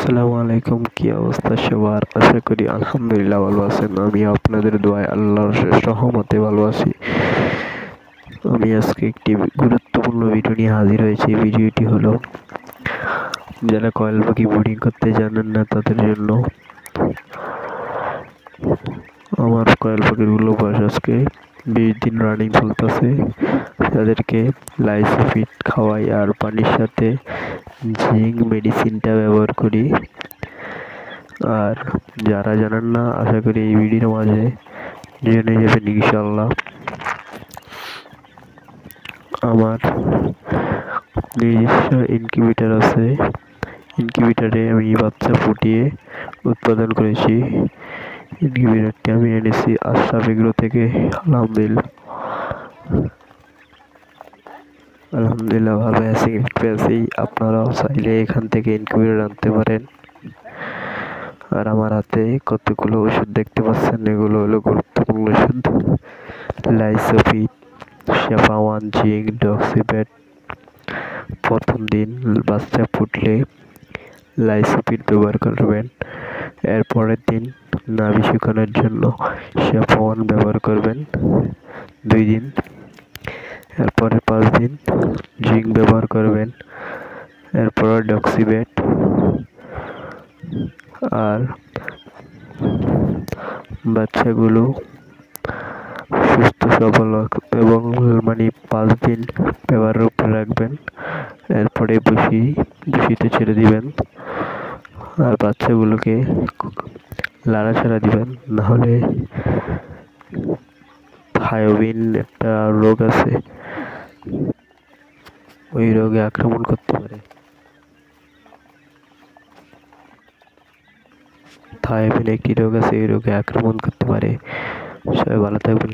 আসসালামু আলাইকুম, কি অবস্থা সবার? আশা করি আলহামদুলিল্লাহ ভালো আছেন। আমি আপনাদের দোয়ায় আল্লাহর শেষ রহমতে ভালো আছি। আমি আজকে একটি গুরুত্বপূর্ণ ভিডিও নিয়ে হাজির হয়েছি। ভিডিওটি হলো যারা কয়েল পাখি বোর্ডিং করতে জানেন না তাদের জন্য। আমার কয়েল পাখিগুলো বয়স আজকে 20 দিন রানিং চলতেছে। তাদেরকে লাইসোফিট খাওয়াই আর পানির সাথে জিঙ্ক মেডিসিনটা ব্যবহার করি। আর যারা জানেন না, আশা করি এই ভিডিওর মাঝে জেনে যাবেন ইনশাআল্লাহ। আমার নিজস্ব ইনকিউবেটর আছে। ইনকিউবেটরে আমি বাচ্চা ফুটিয়ে উৎপাদন করেছি। ইনকিউবেটরটি আমি এনেছি আশরাফ এগ্রো থেকে। আলহামদুলিল্লাহ ভালো আছি। আপনারাও চাইলে এখান থেকে ইনকিউবেটর আনতে পারেন। আর আমার হাতে কতগুলো ওষুধ দেখতে পাচ্ছেন, এগুলো হলো গুরুত্বপূর্ণ ওষুধ। লাইসোফিট, শেফা1, জিঙ্ক, ডক্সিপ্যাড। প্রথম দিন বাচ্চা ফুটলে লাইসোফিট ব্যবহার করবেন। এরপরের দিন নাভি শুকানোর জন্য শেফা1 ব্যবহার করবেন 2 দিন। এরপরে 5 দিন জিঙ্ক ব্যবহার করবেন। এরপর ডক্সিপ্যাড। আর বাচ্চাগুলো সুস্থ সবল এবং 5 দিন ব্যবহারের উপরে রাখবেন। এরপরে বসিতে ছেড়ে দিবেন। আর বাচ্চাগুলোকে লাড়াচাড়া দিবেন, নাহলে থায়োবিন একটা রোগ আছে, ওই রোগে আক্রমণ করতে পারে। থায়োবিন একটি রোগ আছে, এই রোগে আক্রমণ করতে পারে। সবাই ভালো থাকবেন।